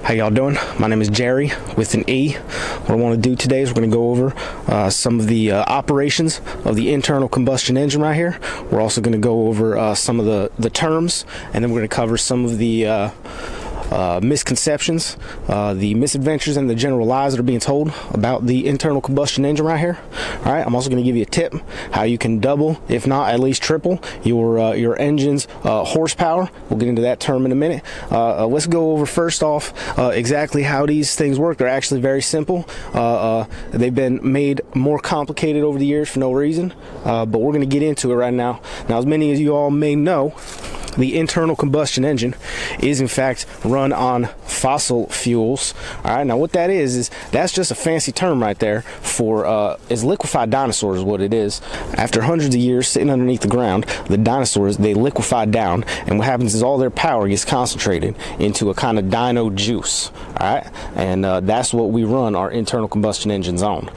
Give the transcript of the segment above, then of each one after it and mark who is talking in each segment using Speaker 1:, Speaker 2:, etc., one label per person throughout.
Speaker 1: How y'all doing? My name is Jerry with an E. What I want to do today is we're going to go over some of the operations of the internal combustion engine right here. We're also going to go over some of the terms, and then we're going to cover some of the misconceptions, the misadventures, and the general lies that are being told about the internal combustion engine right here. All right, I'm also going to give you a tip how you can double, if not at least triple, your engine's horsepower. We'll get into that term in a minute. Let's go over first off exactly how these things work. They're actually very simple. They've been made more complicated over the years for no reason, but we're going to get into it right now. Now, as many of you all may know, the internal combustion engine is in fact run on fossil fuels. All right, now what that is that's just a fancy term right there for is liquefied dinosaurs is what it is. After hundreds of years sitting underneath the ground, the dinosaurs, they liquefied down, and what happens is all their power gets concentrated into a kind of Dino Juice. All right, and that's what we run our internal combustion engines on,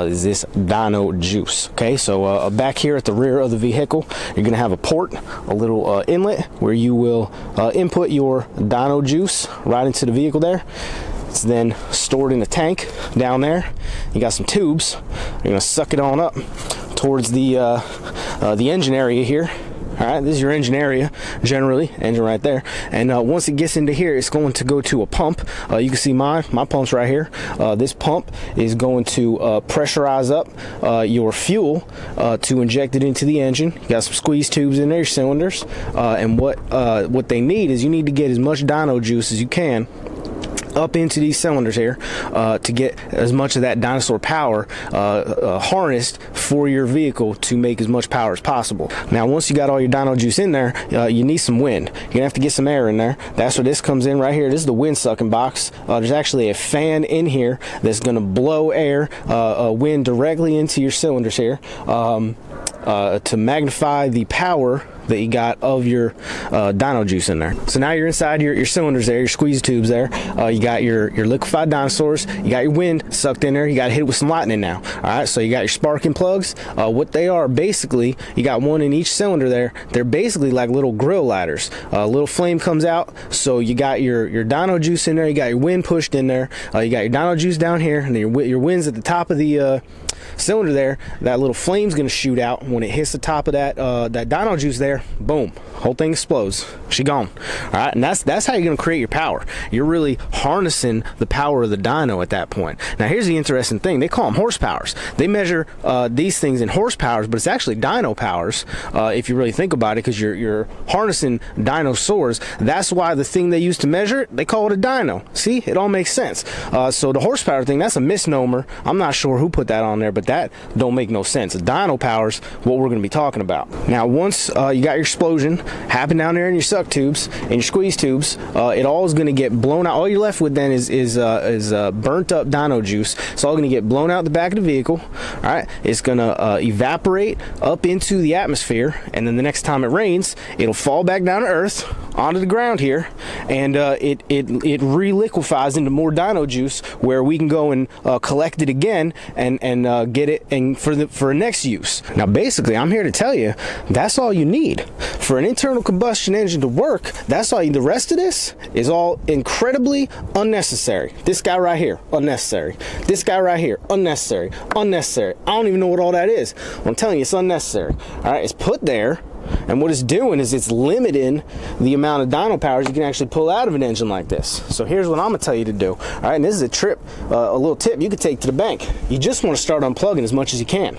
Speaker 1: is this Dino Juice. Okay, so back here at the rear of the vehicle, you're gonna have a port, a little inlet where you will input your Dino Juice right into the vehicle there. It's then stored in a tank down there. You got some tubes. You're gonna suck it on up towards the engine area here. All right, this is your engine area, generally, engine right there. And once it gets into here, it's going to go to a pump. You can see my pump's right here. This pump is going to pressurize up your fuel to inject it into the engine. You got some squeeze tubes in there, your cylinders. And what they need is you need to get as much Dino Juice as you can up into these cylinders here to get as much of that dinosaur power harnessed for your vehicle to make as much power as possible. Now, once you got all your Dino Juice in there, you need some wind. You're gonna have to get some air in there. That's where this comes in right here. This is the wind sucking box. There's actually a fan in here that's gonna blow air, wind directly into your cylinders here to magnify the power that you got of your Dino Juice in there. So now you're inside your cylinders there, your squeeze tubes there. You got your liquefied dinosaurs. You got your wind sucked in there. You got to hit it with some lightning now. All right, so you got your sparking plugs. What they are, basically, you got one in each cylinder there. They're basically like little grill ladders. A little flame comes out, so you got your Dino Juice in there. You got your wind pushed in there. You got your Dino Juice down here, and then your wind's at the top of the cylinder there. That little flame's gonna shoot out when it hits the top of that Dino Juice there. Boom, whole thing explodes. She gone. All right, and that's how you're gonna create your power. You're really harnessing the power of the dyno at that point. Now, here's the interesting thing. They call them horsepowers. They measure these things in horsepowers, but it's actually dyno powers if you really think about it, because you're harnessing dinosaurs. That's why the thing they use to measure it, they call it a dyno. See, it all makes sense. So the horsepower thing, that's a misnomer. I'm not sure who put that on there, but that don't make no sense. The dyno power's what we're going to be talking about. Now, once you got your explosion happen down there in your suck tubes and your squeeze tubes, it all is going to get blown out. All you're left with then is burnt up Dino Juice. It's all going to get blown out the back of the vehicle. All right, it's going to evaporate up into the atmosphere, and then the next time it rains, it'll fall back down to earth onto the ground here, and it re-liquefies into more Dino Juice, where we can go and collect it again and get it and for next use. Now, basically, I'm here to tell you that's all you need for an internal combustion engine to work. That's all. The rest of this is all incredibly unnecessary. This guy right here, unnecessary. This guy right here, unnecessary. Unnecessary. I don't even know what all that is. I'm telling you, it's unnecessary. All right, it's put there. And what it's doing is it's limiting the amount of dyno powers you can actually pull out of an engine like this. So here's what I'm going to tell you to do. All right, and this is a little tip you can take to the bank. You just want to start unplugging as much as you can.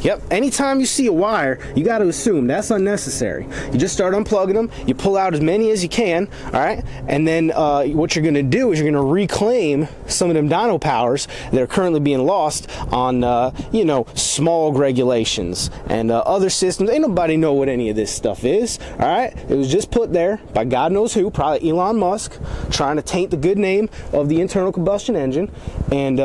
Speaker 1: Yep, anytime you see a wire, you got to assume that's unnecessary. You just start unplugging them, you pull out as many as you can, all right? And then what you're going to do is you're going to reclaim some of them dyno powers that are currently being lost on, you know, smog regulations and other systems. Ain't nobody know what any of this stuff is, all right? It was just put there by God knows who, probably Elon Musk, trying to taint the good name of the internal combustion engine. And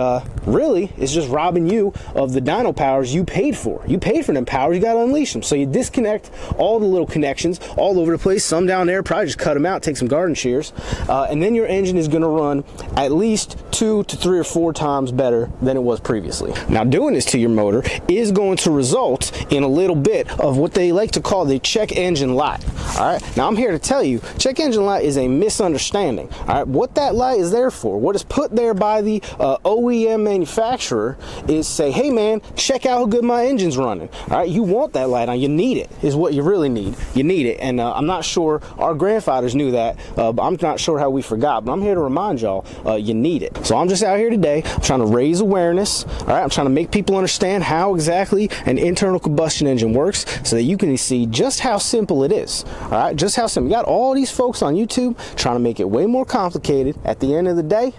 Speaker 1: really, it's just robbing you of the dyno powers you paid for. You paid for them powers, you got to unleash them. So you disconnect all the little connections all over the place. Some down there, probably just cut them out, take some garden shears, and then your engine is going to run at least 2 to 3 or 4 times better than it was previously. Now, doing this to your motor is going to result in a little bit of what they like to call the check engine light. All right, now I'm here to tell you, check engine light is a misunderstanding. All right, what that light is there for, what is put there by the OEM manufacturer, is say, hey man, check out how good my engine's running. All right, you want that light on, you need it, is what you really need. You need it, and I'm not sure our grandfathers knew that, but I'm not sure how we forgot, but I'm here to remind y'all, you need it. So I'm just out here today, I'm trying to raise awareness. All right, I'm trying to make people understand how exactly an internal combustion engine works, so that you can see just how simple it is. All right, just how simple. You got all these folks on YouTube trying to make it way more complicated. At the end of the day,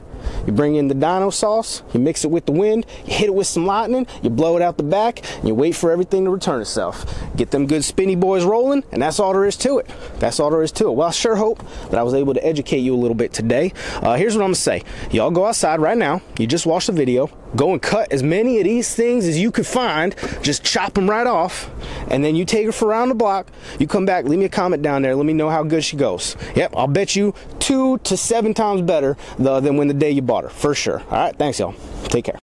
Speaker 1: you bring in the dyno sauce, you mix it with the wind, you hit it with some lightning, you blow it out the back, and you wait for everything to return itself. Get them good spinny boys rolling, and that's all there is to it. That's all there is to it. Well, I sure hope that I was able to educate you a little bit today. Here's what I'm gonna say. Y'all go outside right now, you just watched the video, go and cut as many of these things as you could find, just chop them right off, and then you take her for around the block, you come back, leave me a comment down there, let me know how good she goes. Yep, I'll bet you 2 to 7 times better than when the day you bought her, for sure. All right, thanks y'all. Take care.